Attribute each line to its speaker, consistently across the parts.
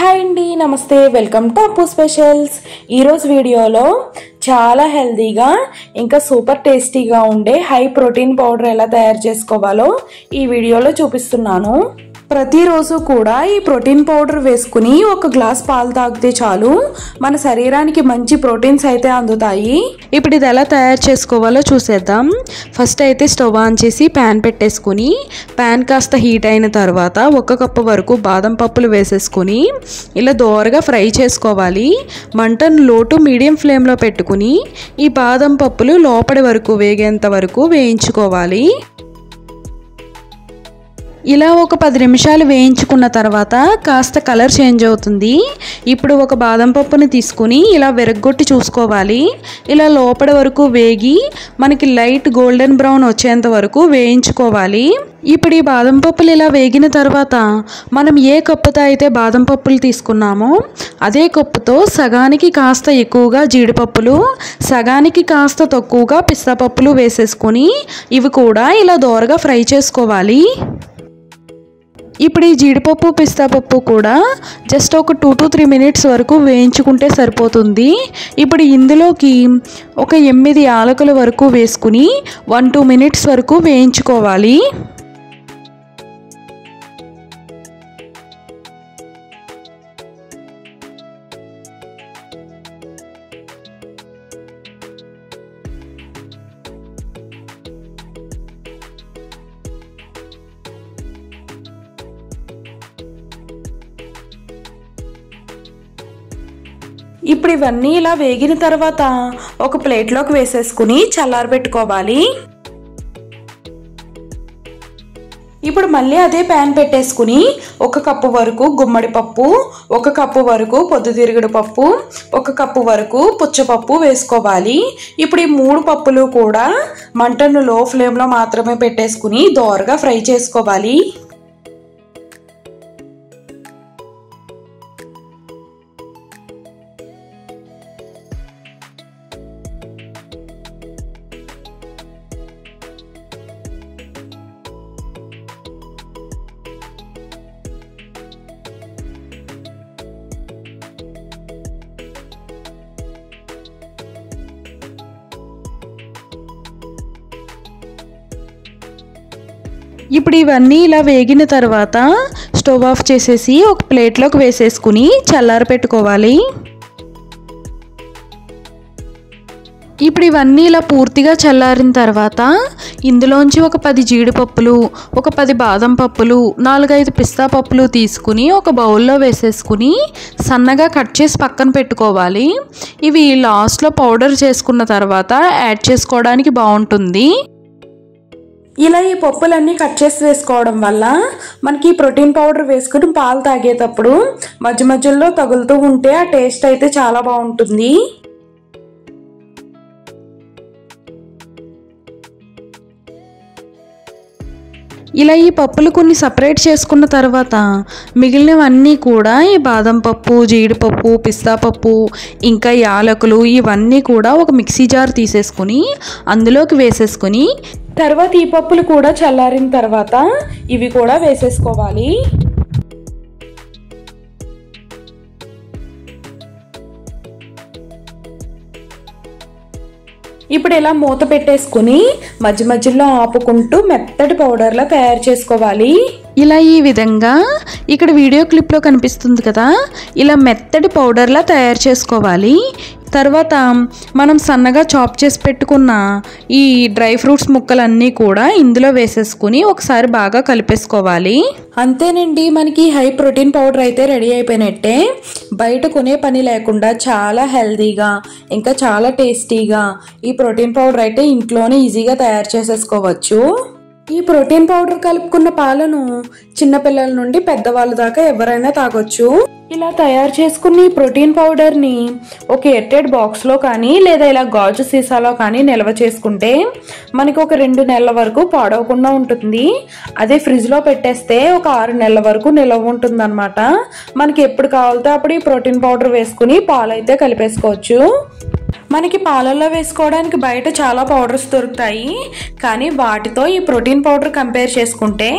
Speaker 1: Hi అండి, నమస్తే, welcome to అప్పు స్పెషల్స్. ఈరోజు వీడియోలో చాలా హెల్దీగా ఇంకా సూపర్ టేస్టీగా ఉండే హై ప్రోటీన్ పౌడర్ ఎలా తయారు చేసుకోవాలో ఈ వీడియోలో చూపిస్తున్నాను. ప్రతిరోజు కూడా ఈ ప్రోటీన్ పౌడర్ వేసుకుని ఒక గ్లాస్ పాలు తాగితే చాలు మన శరీరానికి మంచి ప్రోటీన్స్ అయితే అందుతాయి. ఇప్పుడు ఇది ఎలా తయారు చేసుకోవాలో చూసేద్దాం. ఫస్ట్ అయితే స్టవ్ ఆన్ చేసి ప్యాన్ పెట్టేసుకుని ప్యాన్ కాస్త హీట్ అయిన తర్వాత 1 కప్పు వరకు బాదం పప్పులు వేసేసుకుని ఇలా దోరగా ఫ్రై చేసుకోవాలి. మంటను లో టు మీడియం ఫ్లేమ్లో పెట్టుకుని ఈ బాదం పప్పులు లోపలి వరకు వేగేంత వరకు వేయించుకోవాలి. ఇలా ఒక 10 నిమిషాలు వేయించుకున్న తర్వాత కాస్త కలర్ చేంజ్ అవుతుంది. ఇప్పుడు ఒక బాదం పప్పుని తీసుకుని ఇలా విరగ్గొట్టి చూసుకోవాలి. ఇలా లోపల వరకు వేగి మనకి లైట్ గోల్డెన్ బ్రౌన్ వచ్చేంత వరకు వేయించుకోవాలి. ఇప్పుడు ఈ బాదం పప్పులు ఇలా వేగిన తర్వాత మనం ఏ కప్పుతో అయితే బాదం పప్పులు తీసుకున్నామో అదే కప్పుతో సగానికి కాస్త ఎక్కువగా జీడిపప్పులు, సగానికి కాస్త తక్కువగా పిస్తా పప్పులు వేసేసుకొని ఇవి కూడా ఇలా దోరగా ఫ్రై చేసుకోవాలి. ఇప్పుడు ఈ జీడిపప్పు పిస్తా పప్పు కూడా జస్ట్ ఒక 2 to 3 మినిట్స్ వరకు వేయించుకుంటే సరిపోతుంది. ఇప్పుడు ఇందులోకి ఒక 8 యాలకుల వరకు వేసుకుని 1-2 మినిట్స్ వరకు వేయించుకోవాలి. ఇప్పుడు ఇవన్నీ ఇలా వేగిన తర్వాత ఒక ప్లేట్లోకి వేసేసుకుని చల్లారబెట్టుకోవాలి. ఇప్పుడు మళ్ళీ అదే ప్యాన్ పెట్టేసుకుని 1 కప్పు వరకు గుమ్మడి పప్పు, 1 కప్పు వరకు పొద్దుతిరుగుడు పప్పు, 1 కప్పు వరకు పుచ్చపప్పు వేసుకోవాలి. ఇప్పుడు ఈ 3 పప్పులు కూడా మంటను లో ఫ్లేమ్లో మాత్రమే పెట్టేసుకుని దోరగా ఫ్రై చేసుకోవాలి. ఇప్పుడు ఇవన్నీ ఇలా వేగిన తర్వాత స్టవ్ ఆఫ్ చేసేసి ఒక ప్లేట్లోకి వేసేసుకుని చల్లారబెట్టుకోవాలి. ఇప్పుడు ఇవన్నీ ఇలా పూర్తిగా చల్లారిన తర్వాత ఇందులోంచి ఒక 10 జీడిపప్పులు, ఒక 10 బాదం పప్పులు, 4-5 పిస్తా పప్పులు తీసుకుని ఒక బౌల్లో వేసేసుకుని సన్నగా కట్ చేసి పక్కన పెట్టుకోవాలి. ఇవి లాస్ట్లో పౌడర్ చేసుకున్న తర్వాత యాడ్ చేసుకోవడానికి బాగుంటుంది. ఇలా ఈ పప్పులన్నీ కట్ చేసి వేసుకోవడం వల్ల మనకి ప్రోటీన్ పౌడర్ వేసుకుని పాలు తాగేటప్పుడు మధ్య మధ్యలో తగులుతూ ఉంటే ఆ టేస్ట్ అయితే చాలా బాగుంటుంది. ఇలా ఈ పప్పులు కొన్ని సపరేట్ చేసుకున్న తర్వాత మిగిలినవన్నీ కూడా ఈ బాదం పప్పు, జీడిపప్పు, పిస్తా పప్పు, ఇంకా యాలకులు ఇవన్నీ కూడా ఒక మిక్సీ జార్ తీసేసుకుని అందులోకి వేసేసుకుని తర్వాత ఈ పప్పులు కూడా చల్లారిన తర్వాత ఇవి కూడా వేసేసుకోవాలి. ఇప్పుడు ఇలా మూత పెట్టేసుకుని మధ్య మధ్యలో ఆపుకుంటూ మెత్తటి పౌడర్లా తయారు చేసుకోవాలి. ఇలా ఈ విధంగా ఇక్కడ వీడియో క్లిప్లో కనిపిస్తుంది కదా, ఇలా మెత్తటి పౌడర్లా తయారు చేసుకోవాలి. తర్వాత మనం సన్నగా చాప్ చేసి పెట్టుకున్న ఈ డ్రై ఫ్రూట్స్ ముక్కలన్నీ కూడా ఇందులో వేసేసుకుని ఒకసారి బాగా కలిపేసుకోవాలి. అంతేనండి, మనకి హై ప్రోటీన్ పౌడర్ అయితే రెడీ అయిపోయినట్టే. బయట కొనే పని లేకుండా చాలా హెల్దీగా ఇంకా చాలా టేస్టీగా ఈ ప్రోటీన్ పౌడర్ అయితే ఇంట్లోనే ఈజీగా తయారు చేసేసుకోవచ్చు. ఈ ప్రోటీన్ పౌడర్ కలుపుకున్న పాలను చిన్నపిల్లల నుండి పెద్దవాళ్ళ దాకా ఎవరైనా తాగొచ్చు. ఇలా తయారు చేసుకున్న ఈ ప్రోటీన్ పౌడర్ని ఒక ఎయిర్టైట్ బాక్స్లో కానీ లేదా ఇలా గాజు సీసాలో కానీ నిల్వ చేసుకుంటే మనకి ఒక 2 నెలల వరకు పాడవకుండా ఉంటుంది. అదే ఫ్రిడ్జ్లో పెట్టేస్తే ఒక 6 నెలల వరకు నిల్వ ఉంటుంది అన్నమాట. మనకి ఎప్పుడు కావాలితే అప్పుడు ఈ ప్రోటీన్ పౌడర్ వేసుకుని పాలు అయితే కలిపేసుకోవచ్చు. మనకి పాలల్లో వేసుకోవడానికి బయట చాలా పౌడర్స్ దొరుకుతాయి, కానీ వాటితో ఈ ప్రోటీన్ పౌడర్ కంపేర్ చేసుకుంటే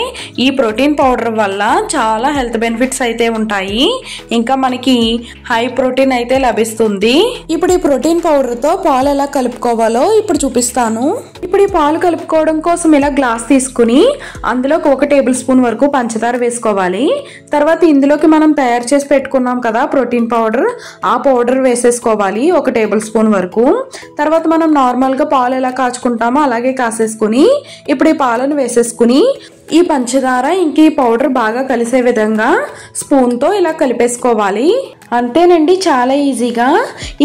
Speaker 1: ఈ ప్రోటీన్ పౌడర్ వల్ల చాలా హెల్త్ బెనిఫిట్స్ అయితే ఉంటాయి. ఇంకా మనకి హై ప్రోటీన్ అయితే లభిస్తుంది. ఇప్పుడు ఈ ప్రోటీన్ పౌడర్తో పాలు ఎలా కలుపుకోవాలో ఇప్పుడు చూపిస్తాను. ఇప్పుడు ఈ పాలు కలుపుకోవడం కోసం ఇలా గ్లాస్ తీసుకుని అందులోకి 1 టేబుల్ స్పూన్ వరకు పంచదార వేసుకోవాలి. తర్వాత ఇందులోకి మనం తయారు చేసి పెట్టుకున్నాం కదా ప్రోటీన్ పౌడర్, ఆ పౌడర్ వేసేసుకోవాలి 1 టేబుల్ స్పూన్ వరకు. తర్వాత మనం నార్మల్గా పాలు ఎలా కాచుకుంటామో అలాగే కాసేసుకుని ఇప్పుడు ఈ పాలను వేసేసుకుని ఈ పంచదార ఇంక ఈ పౌడర్ బాగా కలిసే విధంగా స్పూన్తో ఇలా కలిపేసుకోవాలి. అంతేనండి, చాలా ఈజీగా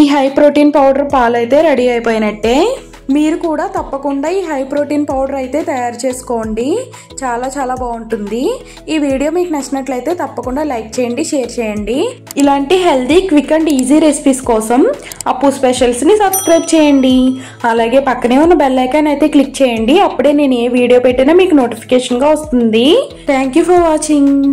Speaker 1: ఈ హై ప్రోటీన్ పౌడర్ పాలు అయితే రెడీ అయిపోయినట్టే. మీరు కూడా తప్పకుండా ఈ హై ప్రోటీన్ పౌడర్ అయితే తయారు చేసుకోండి, చాలా చాలా బాగుంటుంది. ఈ వీడియో మీకు నచ్చినట్లయితే తప్పకుండా లైక్ చేయండి, షేర్ చేయండి. ఇలాంటి healthy, quick and easy recipes కోసం అప్పు స్పెషల్స్ని సబ్స్క్రైబ్ చేయండి. అలాగే పక్కనే ఉన్న బెల్ ఐకాన్ అయితే క్లిక్ చేయండి, అప్పుడే నేను ఏ వీడియో పెట్టినా మీకు నోటిఫికేషన్గా వస్తుంది. Thank you for watching.